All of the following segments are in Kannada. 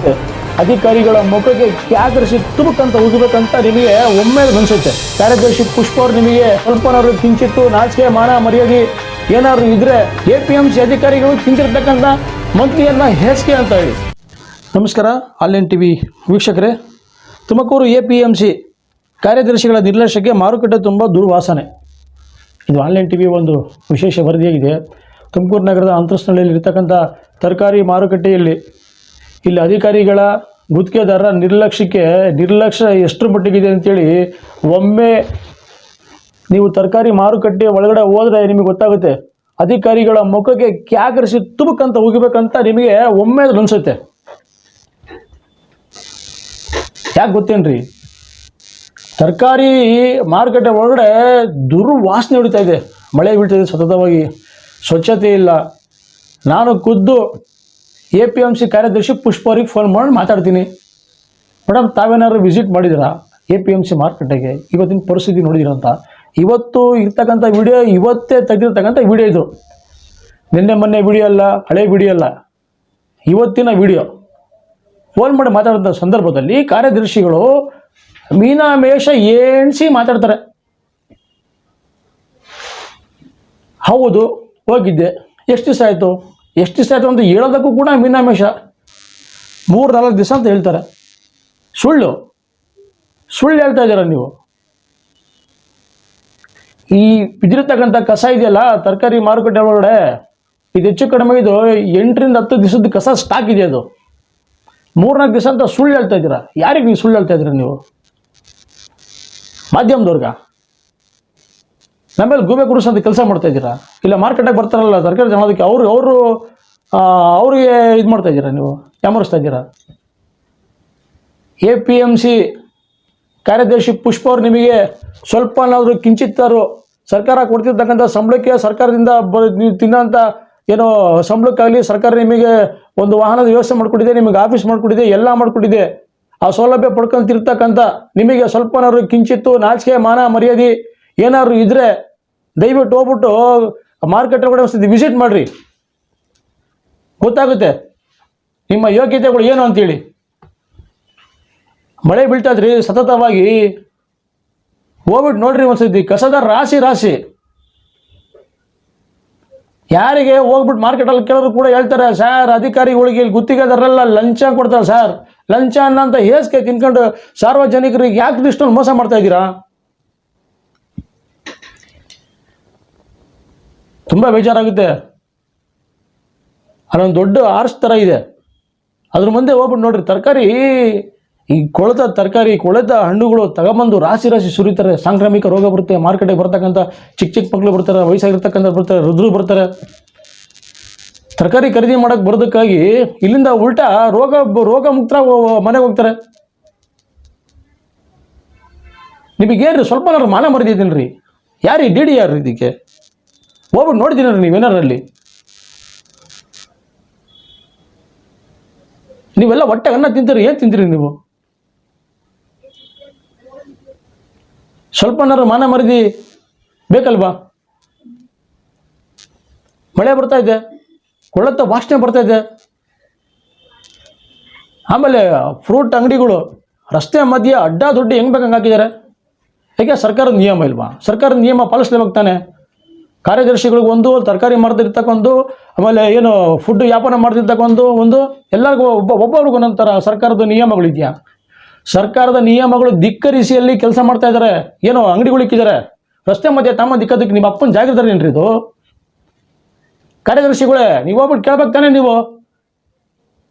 ಗೊತ್ತಾಗುತ್ತೆ. ಅಧಿಕಾರಿಗಳ ಮುಖಕ್ಕೆ ಕ್ಯಾಕರಿಸಿ ತುಬುಕಂತ ಉಗಿಬೇಕಂತ ನಿಮಗೆ ಒಮ್ಮೆ ಅನಿಸುತ್ತೆ. ಕಾರ್ಯದರ್ಶಿ ಪುಷ್ಪ ಅವರು ನಿಮಗೆ ಸ್ವಲ್ಪನಾದ್ರು ಕಿಂಚಿತ್ತು ನಾಚಿಕೆ ಮಾನ ಮರ್ಯಾದೆ ಏನಾದ್ರು ಇದ್ರೆ APMC ಅಧಿಕಾರಿಗಳು ತಿಂತಿರ್ತಕ್ಕಂಥ ಮಂತ್ರಿಯನ್ನ ಹೇಸಿಗೆ ಅಂತ ಹೇಳಿ. ನಮಸ್ಕಾರ ಆನ್ಲೈನ್ ಟಿವಿ ವೀಕ್ಷಕರೇ, ತುಮಕೂರು APMC ಕಾರ್ಯದರ್ಶಿಗಳ ನಿರ್ಲಕ್ಷ್ಯಕ್ಕೆ ಮಾರುಕಟ್ಟೆ ತುಂಬ ದುರ್ವಾಸನೆ. ಇದು ಆನ್ಲೈನ್ ಟಿವಿ ಒಂದು ವಿಶೇಷ ವರದಿಯಾಗಿದೆ. ತುಮಕೂರು ನಗರದ ಅಂತರಸ್ಥಳದಲ್ಲಿ ಇರತಕ್ಕಂಥ ತರಕಾರಿ ಮಾರುಕಟ್ಟೆಯಲ್ಲಿ ಇಲ್ಲಿ ಅಧಿಕಾರಿಗಳ ಗುತ್ತಿಗೆದಾರರ ನಿರ್ಲಕ್ಷ್ಯ ಎಷ್ಟರ ಮಟ್ಟಿಗಿದೆ ಅಂತೇಳಿ ಒಮ್ಮೆ ನೀವು ತರಕಾರಿ ಮಾರುಕಟ್ಟೆ ಒಳಗಡೆ ಹೋದರೆ ನಿಮಗೆ ಗೊತ್ತಾಗುತ್ತೆ. ಅಧಿಕಾರಿಗಳ ಮುಖಕ್ಕೆ ಕ್ಯಾಕರಿಸಿ ತುಬುಕಂತ ಉಗಿಬೇಕಂತ ನಿಮಗೆ ಒಮ್ಮೆ ಅನಿಸುತ್ತೆ. ಯಾಕೆ ಗೊತ್ತೇನ್ರಿ, ತರಕಾರಿ ಮಾರುಕಟ್ಟೆ ಒಳಗಡೆ ದುರ್ವಾಸನೆ ಹೊಡಿತಾ ಇದೆ. ಮಳೆ ಬೀಳ್ತಾಯಿದೆ ಸತತವಾಗಿ, ಸ್ವಚ್ಛತೆ ಇಲ್ಲ. ನಾನು ಖುದ್ದು APMC ಕಾರ್ಯದರ್ಶಿ ಪುಷ್ಪ ಅವ್ರಿಗೆ ಫೋನ್ ಮಾಡಿ ಮಾತಾಡ್ತೀನಿ. ಮೇಡಮ್, ತಾವೇನಾದ್ರು ವಿಸಿಟ್ ಮಾಡಿದ್ದೀರಾ APMC ಮಾರುಕಟ್ಟೆಗೆ? ಇವತ್ತಿನ ಪರಿಸ್ಥಿತಿ ನೋಡಿದ್ದೀರ ಅಂತ. ಇವತ್ತು ಇರ್ತಕ್ಕಂಥ ವಿಡಿಯೋ ಇವತ್ತೇ ತೆಗೆದಿರ್ತಕ್ಕಂಥ ವಿಡಿಯೋ ಇದು. ನಿನ್ನೆ ಮೊನ್ನೆ ವಿಡಿಯೋ ಅಲ್ಲ, ಹಳೆ ವಿಡಿಯೋ ಅಲ್ಲ, ಇವತ್ತಿನ ವಿಡಿಯೋ. ಫೋನ್ ಮಾಡಿ ಮಾತಾಡೋಂಥ ಸಂದರ್ಭದಲ್ಲಿ ಕಾರ್ಯದರ್ಶಿಗಳು ಮೀನಾಮೇಷ ಎಣಿಸಿ ಮಾತಾಡ್ತಾರೆ. ಹೌದು, ಹೋಗಿದ್ದೆ, ಎಷ್ಟು ದಿವಸ ಆಯಿತು ಅಂತ ಹೇಳೋದಕ್ಕೂ ಕೂಡ ಮೀನಾಮೇಷ 3-4 ದಿವಸ ಅಂತ ಹೇಳ್ತಾರೆ. ಸುಳ್ಳು ಹೇಳ್ತಾ ಇದ್ದೀರ ನೀವು. ಈ ಬಿದ್ದಿರತಕ್ಕಂಥ ಕಸ ಇದೆಯಲ್ಲ ತರಕಾರಿ ಮಾರುಕಟ್ಟೆ ಒಳಗಡೆ, ಇದು ಹೆಚ್ಚು ಕಡಿಮೆ ಇದು 8-10 ದಿವಸದ ಕಸ ಸ್ಟಾಕ್ ಇದೆ. ಅದು 3-4 ದಿವಸ ಅಂತ ಸುಳ್ಳು ಹೇಳ್ತಾ ಇದ್ದೀರಾ. ಯಾರಿಗೆ ನೀವು ಸುಳ್ಳು ಹೇಳ್ತಾ ಇದ್ದೀರಾ? ನೀವು ಮಾಧ್ಯಮದವ್ರಿಗ ನಮ್ಮೇಲೆ ಗೂಬೆ ಕುಡಿಸೋಂಥ ಕೆಲಸ ಮಾಡ್ತಾ ಇದ್ದೀರಾ? ಇಲ್ಲ ಮಾರ್ಕೆಟಾಗಿ ಬರ್ತಾರಲ್ಲ ತರಕಾರಿ ತಗೊಳೋದಕ್ಕೆ ಅವ್ರಿಗೆ ಇದು ಮಾಡ್ತಾ ಇದ್ದೀರಾ, ನೀವು ಯಾಮರಿಸ್ತಾ ಇದ್ದೀರಾ. APMC ಕಾರ್ಯದರ್ಶಿ ಪುಷ್ಪ ಅವ್ರು ನಿಮಗೆ ಸ್ವಲ್ಪನಾದರೂ ಕಿಂಚಿತ್ತಾರು ಸರ್ಕಾರ ಕೊಡ್ತಿರ್ತಕ್ಕಂಥ ಸಂಬಳಕ್ಕೆ, ಸರ್ಕಾರದಿಂದ ನೀವು ತಿನ್ನೋಂಥ ಏನೋ ಸಂಬಳಕ್ಕಾಗಲಿ ಸರ್ಕಾರ ನಿಮಗೆ ಒಂದು ವಾಹನದ ವ್ಯವಸ್ಥೆ ಮಾಡಿಕೊಟ್ಟಿದೆ, ನಿಮಗೆ ಆಫೀಸ್ ಮಾಡಿಕೊಟ್ಟಿದೆ, ಎಲ್ಲ ಮಾಡಿಕೊಟ್ಟಿದೆ. ಆ ಸೌಲಭ್ಯ ಪಡ್ಕೊಂತಿರ್ತಕ್ಕಂಥ ನಿಮಗೆ ಸ್ವಲ್ಪನಾದ್ರು ಕಿಂಚಿತ್ತು ನಾಚಿಕೆ ಮಾನ ಮರ್ಯಾದೆ ಏನಾದ್ರು ಇದ್ದರೆ ದಯವಿಟ್ಟು ಹೋಗ್ಬಿಟ್ಟು ಮಾರ್ಕೆಟ್ ಒಳಗಡೆ ಒಂದ್ಸತಿ ವಿಸಿಟ್ ಮಾಡಿರಿ. ಗೊತ್ತಾಗುತ್ತೆ ನಿಮ್ಮ ಯೋಗ್ಯತೆಗಳು ಏನು ಅಂತೇಳಿ. ಮಳೆ ಬೀಳ್ತಾದ್ರಿ ಸತತವಾಗಿ, ಹೋಗ್ಬಿಟ್ಟು ನೋಡ್ರಿ ಒಂದ್ಸತಿ. ಕಸದ ರಾಶಿ ಯಾರಿಗೆ ಹೋಗ್ಬಿಟ್ಟು ಮಾರ್ಕೆಟಲ್ಲಿ ಕೇಳೋರು ಕೂಡ ಹೇಳ್ತಾರೆ, ಸರ್ ಅಧಿಕಾರಿಗಳಿಗೆ ಇಲ್ಲಿ ಗುತ್ತಿಗೆದಾರರೆಲ್ಲ ಲಂಚ ಕೊಡ್ತಾರೆ ಸರ್, ಲಂಚ ಅನ್ನೋಂಥ ಹೇಸಿಗೆ ತಿನ್ಕೊಂಡು ಸಾರ್ವಜನಿಕರಿಗೆ ಯಾಕೆ ಇಷ್ಟೊಂದು ಮೋಸ ಮಾಡ್ತಾ ಇದ್ದೀರಾ? ತುಂಬ ಬೇಜಾರಾಗುತ್ತೆ. ಅಲ್ಲೊಂದು ದೊಡ್ಡ ಆರ್ಚ್ ಥರ ಇದೆ, ಅದ್ರ ಮುಂದೆ ಹೋಗ್ಬಿಟ್ಟು ನೋಡ್ರಿ. ತರಕಾರಿ ಈ ಕೊಳೆತ ಹಣ್ಣುಗಳು ತಗೊಂಬಂದು ರಾಶಿ ಸುರಿತಾರೆ. ಸಾಂಕ್ರಾಮಿಕ ರೋಗ ಬರುತ್ತೆ. ಮಾರ್ಕೆಟಿಗೆ ಬರ್ತಕ್ಕಂಥ ಚಿಕ್ಕ ಮಕ್ಕಳು ಬರ್ತಾರೆ, ವಯಸ್ಸಾಗಿರ್ತಕ್ಕಂಥ ಬರ್ತಾರೆ, ವೃದ್ಧರು ಬರ್ತಾರೆ. ತರಕಾರಿ ಖರೀದಿ ಮಾಡೋಕ್ಕೆ ಬರೋದಕ್ಕಾಗಿ ಇಲ್ಲಿಂದ ಉಲ್ಟಾ ರೋಗ ಮುಕ್ತರ ಮನೆಗೆ ಹೋಗ್ತಾರೆ. ನಿಮಗೇನ್ರಿ ಸ್ವಲ್ಪ ಮಾನ ಮರೆದಿದ್ದೀನಿ ರೀ? ಯಾರೀ DD ಯಾರು ಇದಕ್ಕೆ? ಹೋಗ್ಬಿಟ್ಟು ನೋಡಿದ್ದೀನಿ ನೀವೇನಾರಲ್ಲಿ? ನೀವೆಲ್ಲ ಹೊಟ್ಟೆ ಅನ್ನ ತಿಂತೀರಿ, ಏನು ತಿಂತೀರಿ ನೀವು? ಸ್ವಲ್ಪನಾರು ಮಾನ ಮರಿದಿ ಬೇಕಲ್ವಾ? ಮಳೆ ಬರ್ತಾ ಇದೆ, ಕೊಳ್ಳತ್ತ ವಾಸನೆ ಬರ್ತಾ ಇದೆ. ಆಮೇಲೆ ಫ್ರೂಟ್ ಅಂಗಡಿಗಳು ರಸ್ತೆ ಮಧ್ಯೆ ಅಡ್ಡ ದುಡ್ಡು ಹೆಂಗೆ ಬೇಕಂಗೆ ಹಾಕಿದ್ದಾರೆ. ಯಾಕೆ ಸರ್ಕಾರದ ನಿಯಮ ಇಲ್ವಾ? ಸರ್ಕಾರದ ನಿಯಮ ಪಾಲಿಸ್ಲೇಬೇಕು ತಾನೆ. ಕಾರ್ಯದರ್ಶಿಗಳಿಗೆ ಒಂದು, ತರಕಾರಿ ಮಾರ್ತಿರ್ತಕ್ಕೊಂದು, ಆಮೇಲೆ ಏನು ಫುಡ್ ವ್ಯಾಪಾರ ಮಾಡ್ತಿರ್ತಕ್ಕೊಂದು ಎಲ್ಲರಿಗೂ ಒಬ್ಬೊಬ್ರಿಗೂ ಒಂದೊಂಥರ ಸರ್ಕಾರದ ನಿಯಮಗಳಿದೆಯಾ? ಸರ್ಕಾರದ ನಿಯಮಗಳು ಧಿಕ್ಕರಿಸಿ ಅಲ್ಲಿ ಕೆಲಸ ಮಾಡ್ತಾ ಇದ್ದಾರೆ. ಏನೋ ಅಂಗಡಿಗಳು ಇಕ್ಕಿದ್ದಾರೆ ರಸ್ತೆ ಮಧ್ಯೆ, ತಮ್ಮ ದಿಕ್ಕದಕ್ಕೆ. ನಿಮ್ಮ ಅಪ್ಪನ ಜಾಗದಾರ ಏನ್ರಿ ಇದು? ಕಾರ್ಯದರ್ಶಿಗಳೇ, ನೀವು ಹೋಗ್ಬಿಟ್ಟು ಕೇಳ್ಬೇಕು ತಾನೆ. ನೀವು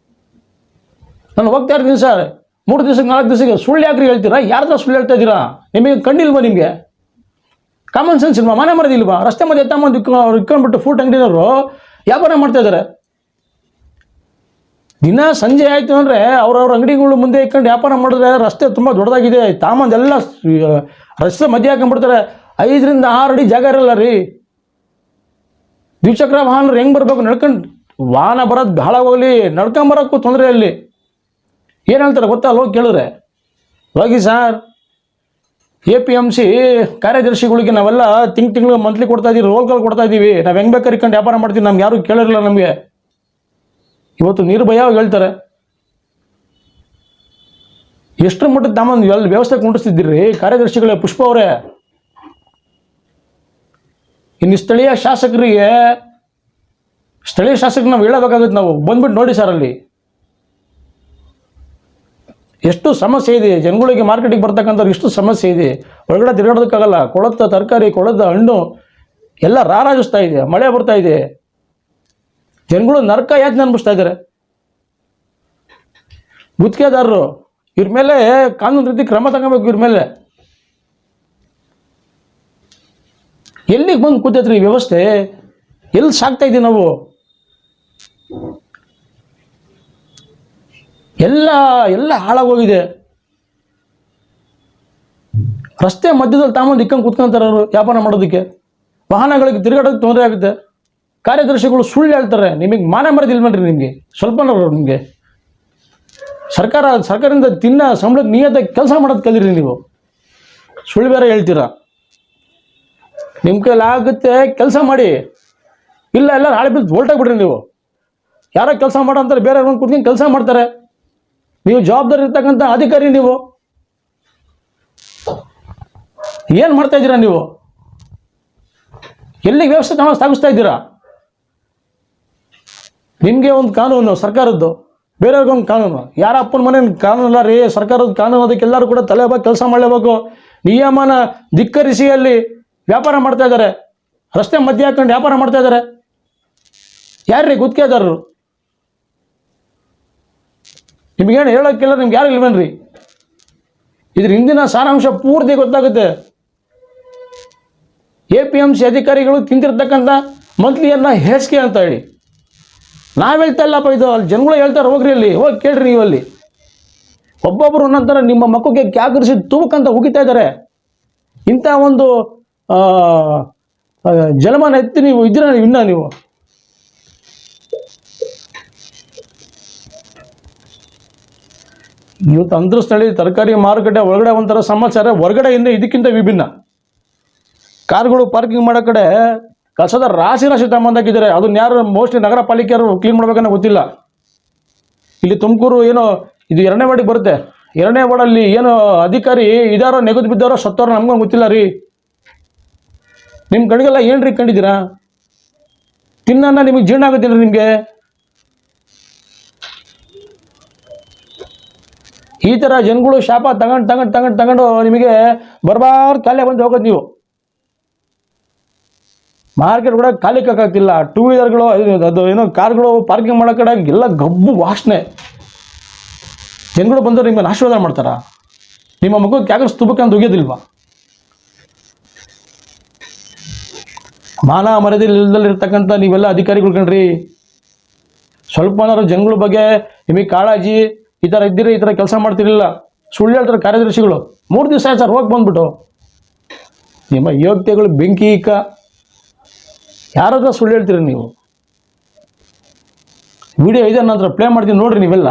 ನಾನು ಹೋಗ್ತಾ ಇರ್ತೀನಿ ಸರ್, 3 ದಿವಸಕ್ಕೆ 4 ದಿವಸಕ್ಕೆ ಸುಳ್ಳು ಯಾಕ್ರಿ ಹೇಳ್ತೀರಾ? ಯಾರ್ದ ಸುಳ್ಳು ಹೇಳ್ತಾ ಇದ್ದೀರಾ? ನಿಮಗೆ ಕಣ್ಣಿಲ್ವಾ? ನಿಮಗೆ ಕಾಮನ್ ಸೆನ್ಸ್ ಇಲ್ವಾ? ಮನೆ ಮರದಿಲ್ವಾ? ರಸ್ತೆ ಮಧ್ಯೆ ತಮ್ಮ ಇಟ್ಕೊಂಡ್ಬಿಟ್ಟು ಫುಡ್ ಅಂಗಡಿನವರು ವ್ಯಾಪಾರ ಮಾಡ್ತಾ ಇದ್ದಾರೆ. ದಿನ ಸಂಜೆ ಆಯಿತು ಅಂದರೆ ಅವ್ರವ್ರ ಅಂಗಡಿಗಳು ಮುಂದೆ ಇಟ್ಕೊಂಡು ವ್ಯಾಪಾರ ಮಾಡಿದ್ರೆ ರಸ್ತೆ ತುಂಬ ದೊಡ್ಡದಾಗಿದೆ, ತಾಮಂದೆಲ್ಲ ರಸ್ತೆ ಮಧ್ಯೆ ಹಾಕೊಂಡ್ಬಿಡ್ತಾರೆ. 5-6 ಅಡಿ ಜಾಗ ಇರಲ್ಲ ರೀ. ದ್ವಿಚಕ್ರ ವಾಹನರು ಹೆಂಗೆ ಬರಬೇಕು? ನಡ್ಕೊಂಡು ವಾಹನ ಬರೋದು ಹಾಳಾಗೋಗಲಿ, ನಡ್ಕೊಂಬರೋಕ್ಕೂ ತೊಂದರೆ. ಅಲ್ಲಿ ಏನು ಹೇಳ್ತಾರೆ ಗೊತ್ತಾ? ಹೋಗಿ ಕೇಳಿದ್ರೆ, ಹೋಗಿ ಸರ್ APMC ಕಾರ್ಯದರ್ಶಿಗಳಿಗೆ ನಾವೆಲ್ಲ ತಿಂಗಳು ಮಂತ್ಲಿ ಕೊಡ್ತಾ ಇದ್ದೀವಿ, ರೋಲ್ ಕಾಲ್ ಕೊಡ್ತಾ ಇದ್ದೀವಿ, ನಾವು ಹೆಂಗೆ ಬೇಕಾದ್ರೆ ಇಟ್ಕೊಂಡು ವ್ಯಾಪಾರ ಮಾಡ್ತೀವಿ, ನಮ್ಗೆ ಯಾರು ಕೇಳಿರಲಿಲ್ಲ. ನಮಗೆ ಇವತ್ತು ನಿರ್ಭಯವಾಗಿ ಹೇಳ್ತಾರೆ. ಎಷ್ಟರ ಮಟ್ಟಕ್ಕೆ ತಾಮಂದು ವ್ಯವಸ್ಥೆ ಕುಂಡಿಸ್ತಿದ್ದೀರಿ ಕಾರ್ಯದರ್ಶಿಗಳೇ, ಪುಷ್ಪ ಅವರೇ. ಇನ್ನು ಸ್ಥಳೀಯ ಶಾಸಕರಿಗೆ ನಾವು ಹೇಳಬೇಕಾಗುತ್ತೆ. ನಾವು ಬಂದ್ಬಿಟ್ಟು ನೋಡಿ ಸರ್, ಅಲ್ಲಿ ಎಷ್ಟು ಸಮಸ್ಯೆ ಇದೆ, ಜನಗಳಿಗೆ ಮಾರ್ಕೆಟಿಗೆ ಬರ್ತಕ್ಕಂಥವ್ರು ಎಷ್ಟು ಸಮಸ್ಯೆ ಇದೆ. ಒಳಗಡೆ ತಿರುಗಾಡೋದಕ್ಕಾಗಲ್ಲ. ಕೊಳತ ತರಕಾರಿ, ಕೊಳದ ಹಣ್ಣು ಎಲ್ಲ ರಾರಾಜಿಸ್ತಾ ಇದೆ. ಮಳೆ ಬರ್ತಾ ಇದೆ. ಜನಗಳು ನರಕ ಯಾತನೆ ಅನ್ಬಿಸ್ತಾ ಇದ್ದಾರೆ. ಗುತ್ತಿಗೆದಾರರು ಇವ್ರ ಮೇಲೆ ಕಾನೂನು ರೀತಿ ಕ್ರಮ ತಗೋಬೇಕು. ಇವ್ರ ಮೇಲೆ ಎಲ್ಲಿಗೆ ಬಂದು ಕೂತೈತ್ರಿ ಈ ವ್ಯವಸ್ಥೆ? ಎಲ್ಲಿ ಸಾಕ್ತಾ ಇದ್ದೀವಿ ನಾವು? ಎಲ್ಲ ಹಾಳಾಗೋಗಿದೆ. ರಸ್ತೆ ಮಧ್ಯದಲ್ಲಿ ತಾಮಂದು ಇಕ್ಕಂಗೆ ಕೂತ್ಕೊಂತಾರೆ ಅವರು ವ್ಯಾಪಾರ ಮಾಡೋದಕ್ಕೆ. ವಾಹನಗಳಿಗೆ ತಿರುಗಾಡೋದಕ್ಕೆ ತೊಂದರೆ ಆಗುತ್ತೆ. ಕಾರ್ಯದರ್ಶಿಗಳು ಸುಳ್ಳು ಹೇಳ್ತಾರೆ. ನಿಮಗೆ ಮಾನ ಮರದಿಲ್ವನ್ರಿ ನಿಮಗೆ? ಸ್ವಲ್ಪ ನಿಮಗೆ ಸರ್ಕಾರದಿಂದ ತಿನ್ನ ಸಂಬಳಕ್ಕೆ ನಿಯತ್ತಾಗಿ ಕೆಲಸ ಮಾಡೋದು ಕಲೀರಿ. ನೀವು ಸುಳ್ಳು ಬೇರೆ ಹೇಳ್ತೀರಾ. ನಿಮ್ಮ ಕೈಲಿ ಆಗುತ್ತೆ ಕೆಲಸ ಮಾಡಿ. ಇಲ್ಲ ಎಲ್ಲರೂ ಹಾಳೆ ಬಿದ್ದು ಹೊಲ್ಟಾಗ್ಬಿಡ್ರಿ. ನೀವು ಯಾರೋ ಕೆಲಸ ಮಾಡೋ ಅಂತಾರೆ, ಬೇರೆ ಒಂದು ಕುತ್ಕೊಂಡು ಕೆಲಸ ಮಾಡ್ತಾರೆ. ನೀವು ಜವಾಬ್ದಾರಿ ಇರ್ತಕ್ಕಂಥ ಅಧಿಕಾರಿ. ನೀವು ಏನು ಮಾಡ್ತಾ ಇದ್ದೀರಾ? ನೀವು ಎಲ್ಲಿಗೆ ವ್ಯವಸ್ಥೆ ನಾವು ಸಾಗಿಸ್ತಾ ಇದ್ದೀರಾ? ನಿಮಗೆ ಒಂದು ಕಾನೂನು ಸರ್ಕಾರದ್ದು, ಬೇರೆಯವ್ರಿಗೊಂದು ಕಾನೂನು. ಯಾರ ಅಪ್ಪನ ಮನೆ ಕಾನೂನು ಅಲ್ಲ ರೀ, ಸರ್ಕಾರದ ಕಾನೂನು. ಅದಕ್ಕೆಲ್ಲರೂ ಕೂಡ ತಲೆಬಾಗಿ ಕೆಲಸ ಮಾಡಲೇಬೇಕು. ನಿಯಮನ ಧಿಕ್ಕರಿಸಿ ಅಲ್ಲಿ ವ್ಯಾಪಾರ ಮಾಡ್ತಾ ಇದ್ದಾರೆ. ರಸ್ತೆ ಮಧ್ಯೆ ಹಾಕೊಂಡು ವ್ಯಾಪಾರ ಮಾಡ್ತಾ ಇದ್ದಾರೆ. ಯಾರ್ರೀ ಗುತ್ತಿಗೆದಾರರು? ನಿಮಗೇನು ಹೇಳೋಕ್ಕಿಲ್ಲ, ನಿಮ್ಗೆ ಯಾರು ಇಲ್ವೇನ್ರಿ? ಇದ್ರ ಹಿಂದಿನ ಸಾರಾಂಶ ಪೂರ್ತಿ ಗೊತ್ತಾಗುತ್ತೆ. APMC ಅಧಿಕಾರಿಗಳು ತಿಂತಿರ್ತಕ್ಕಂಥ ಮಂತ್ಲಿಯನ್ನು ಹೇಸಿಗೆ ಅಂತ ಹೇಳಿ ನಾವು ಹೇಳ್ತಾ ಇಲ್ಲಪ್ಪ. ಇದು ಅಲ್ಲಿ ಜನಗಳು ಹೇಳ್ತಾರೆ. ಹೋಗ್ರಿ, ಅಲ್ಲಿ ಹೋಗಿ ಕೇಳ್ರಿ. ನೀವು ಅಲ್ಲಿ ಒಬ್ಬೊಬ್ಬರು ಒಂದೊಂಥರ ನಿಮ್ಮ ಮಕ್ಕಳಿಗೆ ಕ್ಯಾಕರಿಸಿ ತೂಕಂತ ಉಗಿತಾ ಇದ್ದಾರೆ. ಇಂಥ ಒಂದು ಜಲಮಾನ ಎತ್ತಿ ನೀವು ಇದ್ದೀರ ಇನ್ನ ನೀವು. ಇವತ್ತು ಅಂದ್ರ ಸ್ಥಳೀಯ ತರಕಾರಿ ಮಾರುಕಟ್ಟೆ ಒಳಗಡೆ ಒಂಥರ ಸಮಾಚಾರ, ಹೊರಗಡೆ ಇಂದ ಇದಕ್ಕಿಂತ ವಿಭಿನ್ನ. ಕಾರ್ಗಳು ಪಾರ್ಕಿಂಗ್ ಮಾಡೋ ಕಡೆ ಕಸದ ರಾಶಿ ತಗೊಂಬಂದಾಕಿದ್ದಾರೆ. ಅದನ್ನ ಯಾರು ಮೋಸ್ಟ್ಲಿ ನಗರ ಪಾಲಿಕೆಯವರು ಕ್ಲೀನ್ ಮಾಡ್ಬೇಕನ್ನೋ ಗೊತ್ತಿಲ್ಲ. ಇಲ್ಲಿ ತುಮಕೂರು ಏನೋ ಇದು 2ನೇ ವಾರ್ಡಿಗೆ ಬರುತ್ತೆ. 2ನೇ ವಾರ್ಡಲ್ಲಿ ಏನೋ ಅಧಿಕಾರಿ ಇದಾರೋ ನೆಗೆದು ಬಿದ್ದಾರೋ ಸತ್ತೋರೋ ನಮ್ಗೆ ಗೊತ್ತಿಲ್ಲ ರೀ. ನಿಮ್ಮ ಕಡೆಗೆಲ್ಲ ಏನ್ರಿ ಕಂಡಿದ್ದೀರಾ? ತಿನ್ನ ನಿಮಗೆ ಜೀರ್ಣ ಆಗುತ್ತಿಲ್ಲ ನಿಮಗೆ. ಈ ಥರ ಜನಗಳು ಶಾಪ ತಗೊಂಡು ನಿಮಗೆ ಬರಬಾರ್ದು ಕಾಲೇ ಬಂದು ಹೋಗೋದು. ನೀವು ಮಾರ್ಕೆಟ್ ಕೂಡ ಖಾಲಿ ಕಾಕಾಗ್ತಿಲ್ಲ. 2 ವೀಲರ್ಗಳು ಅದು ಏನೋ ಕಾರ್ಗಳು ಪಾರ್ಕಿಂಗ್ ಮಾಡೋ ಕಡೆ ಎಲ್ಲ ಗಬ್ಬು ವಾಸನೆ. ಜನಗಳು ಬಂದವರು ನಿಮ್ಮನ್ನು ಆಶೀರ್ವಾದ ಮಾಡ್ತಾರ? ನಿಮ್ಮ ಮಗುಗೆ ಕ್ಯಾಕರ್ಸ್ ತುಬಕ್ಕಂತ ಉಗಿಯೋದಿಲ್ವಾ? ಮಾನ ಮರ್ಯಾದೆ ಇಲ್ಲದಲ್ಲಿರ್ತಕ್ಕಂಥ ನೀವೆಲ್ಲ ಅಧಿಕಾರಿಗಳು ಕಣ್ರಿ. ಸ್ವಲ್ಪನಾದ್ರು ಜನಗಳ ಬಗ್ಗೆ ನಿಮಗೆ ಕಾಳಜಿ. ಈ ಥರ ಇದ್ದಿರಿ, ಈ ಥರ ಕೆಲಸ ಮಾಡ್ತಿರಲಿಲ್ಲ. ಸುಳ್ಳು ಹೇಳ್ತಾರೆ ಕಾರ್ಯದರ್ಶಿಗಳು. 3 ದಿವಸ ಆಯ್ತು ಸರ್ ಹೋಗಿ ಬಂದ್ಬಿಟ್ಟು. ನಿಮ್ಮ ಯೋಗ್ಯತೆಗಳು ಬೆಂಕಿ ಇಕ್ಕ. ಯಾರಾದ್ರೂ ಸುಳ್ಳು ಹೇಳ್ತೀರಿ ನೀವು. ವಿಡಿಯೋ ಇದೆ, ನಂತರ ಪ್ಲೇ ಮಾಡ್ತೀನಿ ನೋಡ್ರಿ ನೀವೆಲ್ಲ.